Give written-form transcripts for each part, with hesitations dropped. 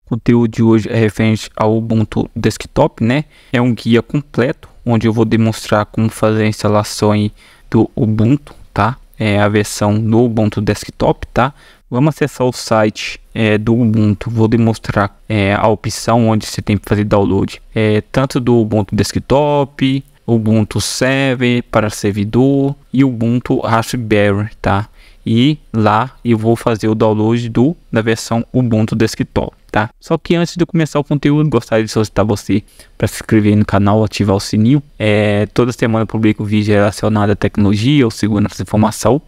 O conteúdo de hoje é referente ao Ubuntu Desktop, né? É um guia completo, onde eu vou demonstrar como fazer a instalação aí do Ubuntu, tá? É a versão do Ubuntu Desktop, tá? Vamos acessar o site do Ubuntu. Vou demonstrar a opção onde você tem que fazer download. Tanto do Ubuntu Desktop, Ubuntu Server para servidor e Ubuntu Raspberry, tá? E lá eu vou fazer o download da versão Ubuntu Desktop, tá? Só que antes de começar o conteúdo, gostaria de solicitar você para se inscrever no canal, ativar o sininho. Toda semana eu publico vídeo relacionado à tecnologia ou segurança da informação.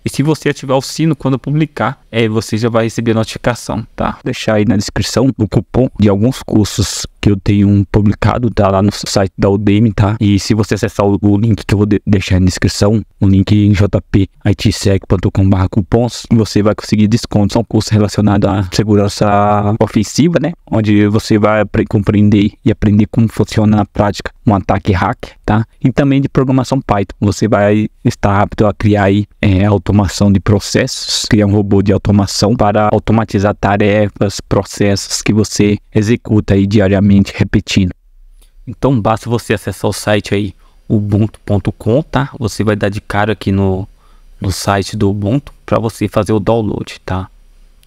E se você ativar o sino quando eu publicar, você já vai receber a notificação, tá? Vou deixar aí na descrição o cupom de alguns cursos que eu tenho publicado, tá? Lá no site da Udemy, tá? E se você acessar o link que eu vou deixar na descrição, o link em jpitsec.com/cupons, você vai conseguir desconto. São cursos relacionados à segurança ofensiva, né? Onde você vai compreender e aprender como funciona na prática um ataque hack, tá? E também de programação Python. Você vai estar apto a criar aí automação de processos, criar um robô de automação para automatizar tarefas, processos que você executa aí diariamente, repetindo. Então basta você acessar o site aí ubuntu.com, tá? Você vai dar de cara aqui no site do Ubuntu para você fazer o download, tá?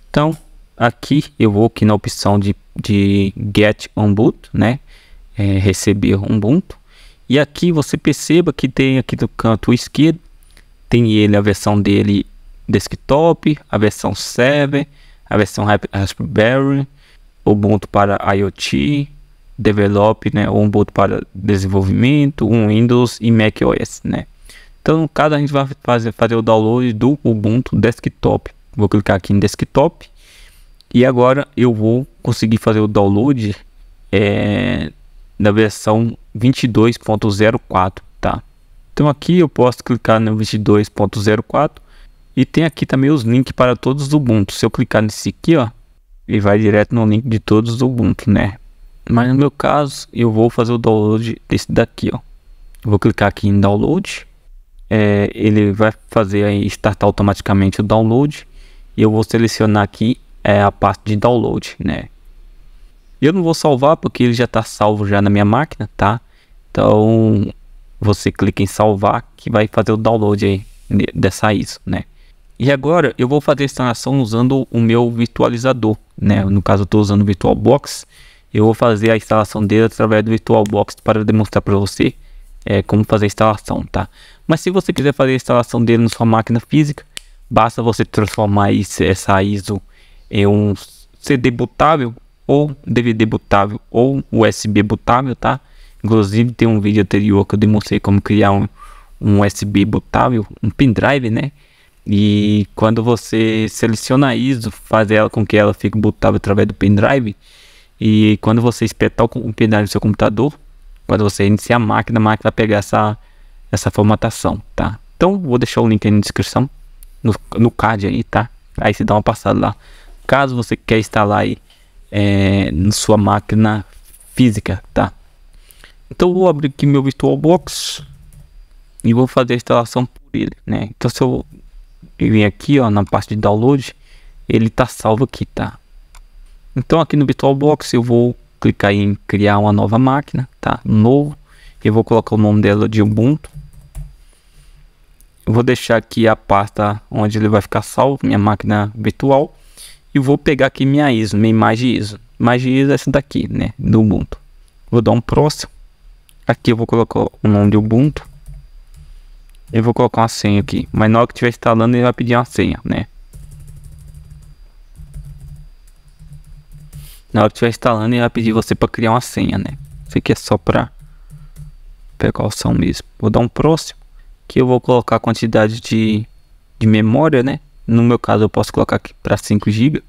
Então aqui eu vou aqui na opção de Get Ubuntu, né? Receber Ubuntu. E aqui você perceba que tem aqui do canto esquerdo, tem a versão dele desktop, a versão server, a versão Raspberry, Ubuntu para IoT, develop, né, Ubuntu para desenvolvimento, Windows e macOS, né. Então no caso a gente vai fazer o download do Ubuntu Desktop. Vou clicar aqui em Desktop e agora eu vou conseguir fazer o download da versão 22.04, tá? Então aqui eu posso clicar no 22.04 e tem aqui também os links para todos os Ubuntu. Se eu clicar nesse aqui, ó, ele vai direto no link de todos os Ubuntu, né? Mas no meu caso eu vou fazer o download desse daqui, ó. Eu vou clicar aqui em download, ele vai fazer aí startar automaticamente o download e eu vou selecionar aqui a parte de download, né? Eu não vou salvar porque ele já está salvo já na minha máquina, tá? Então você clica em salvar que vai fazer o download aí dessa ISO, né? E agora eu vou fazer a instalação usando o meu virtualizador, né? No caso eu estou usando o VirtualBox. Eu vou fazer a instalação dele através do VirtualBox para demonstrar para você como fazer a instalação, tá? Mas se você quiser fazer a instalação dele na sua máquina física, basta você transformar essa ISO em um CD bootável ou DVD bootável ou USB bootável, tá? Inclusive tem um vídeo anterior que eu demonstrei como criar um USB bootável, um pendrive, né? E quando você seleciona a ISO, faz ela com que ela fique bootável através do pendrive. E quando você espetar o pendrive no seu computador, quando você iniciar a máquina vai pegar essa formatação, tá? Então vou deixar o link aí na descrição, no card aí, tá? Aí você dá uma passada lá. Caso você quer instalar aí na sua máquina física, tá? Então eu vou abrir aqui meu VirtualBox e vou fazer a instalação por ele, né? Então se eu vir aqui, ó, na parte de download, ele tá salvo aqui, tá? Então aqui no VirtualBox eu vou clicar em criar uma nova máquina, tá? Novo. Eu vou colocar o nome dela de Ubuntu. Eu vou deixar aqui a pasta onde ele vai ficar salvo, minha máquina virtual. E vou pegar aqui minha ISO, minha imagem ISO. Imagem ISO é essa daqui, né? Do Ubuntu. Vou dar um próximo. Aqui eu vou colocar o nome de Ubuntu. Eu vou colocar uma senha aqui. Mas na hora que estiver instalando ele vai pedir uma senha, né? Na hora que estiver instalando ele vai pedir você para criar uma senha, né? Isso aqui é só para precaução mesmo. Vou dar um próximo. Aqui eu vou colocar a quantidade de memória, né? No meu caso eu posso colocar aqui para 5 GB.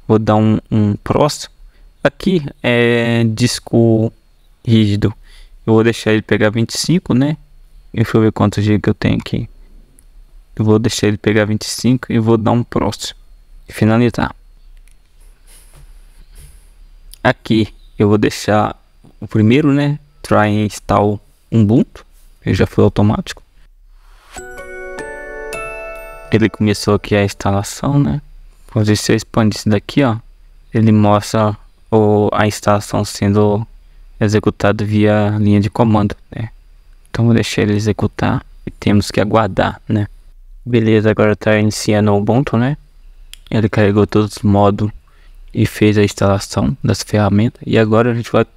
Vou dar um próximo. Aqui é disco rígido. Eu vou deixar ele pegar 25, né? Deixa eu ver quantos GB que eu tenho aqui. Eu vou deixar ele pegar 25 e vou dar um próximo. E finalizar. Aqui eu vou deixar o primeiro, né? Try install Ubuntu. Ele já foi automático. Ele começou aqui a instalação, né? Quando você expande isso daqui, ó, ele mostra ou a instalação sendo executada via linha de comando, né? Então vou deixar ele executar e temos que aguardar, né? Beleza, agora está iniciando o Ubuntu, né? Ele carregou todos os módulos e fez a instalação das ferramentas. E agora a gente vai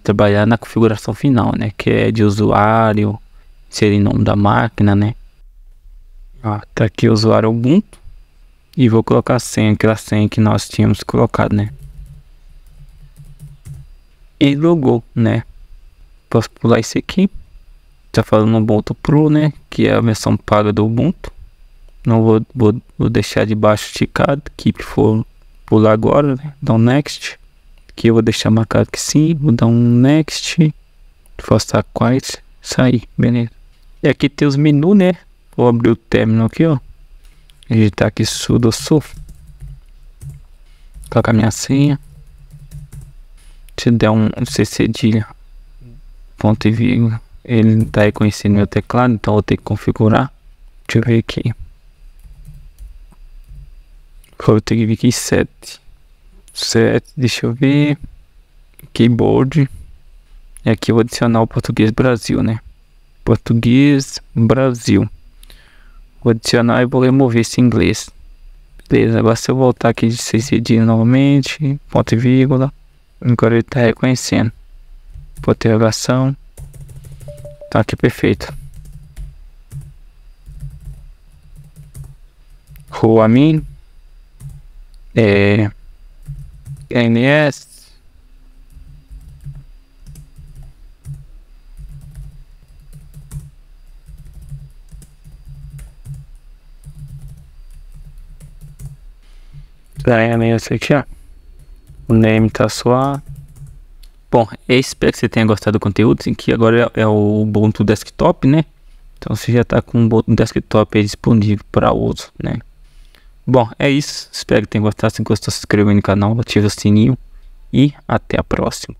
trabalhar na configuração final, né? Que é de usuário, inserir o nome da máquina, né? Ó, tá aqui o usuário Ubuntu. E vou colocar a senha, aquela senha que nós tínhamos colocado, né? E logou, né? Posso pular isso aqui. Tá falando Ubuntu Pro, né? Que é a versão paga do Ubuntu. Não vou deixar de baixo esticado. Keep for pular agora, né? Dar um next. Aqui eu vou deixar marcado que sim. Vou dar um next. Forçar quite. Sair, beleza. E aqui tem os menus, né? Vou abrir o término aqui, ó. Digitar aqui sudo sul. Colocar minha senha. Se der um C cedilha, ponto e vírgula, ele tá reconhecendo meu teclado, então vou ter que configurar. Deixa eu ver aqui. Vou ter que vir aqui 7, deixa eu ver. Keyboard. E aqui eu vou adicionar o português Brasil, né? Português Brasil. Vou adicionar e vou remover esse inglês. Beleza, agora se eu voltar aqui de C cedilha novamente, ponto e vírgula. Agora ele está reconhecendo. Por interrogação. Tá aqui perfeito. Ruamin. NS. Esse aqui, ó. O name tá suave. Bom, espero que você tenha gostado do conteúdo. Que agora é o Ubuntu Desktop, né? Então você já tá com o Ubuntu Desktop aí disponível para uso, né? Bom, é isso. Espero que tenha gostado. Se gostou, se inscreva no canal, ative o sininho. E até a próxima.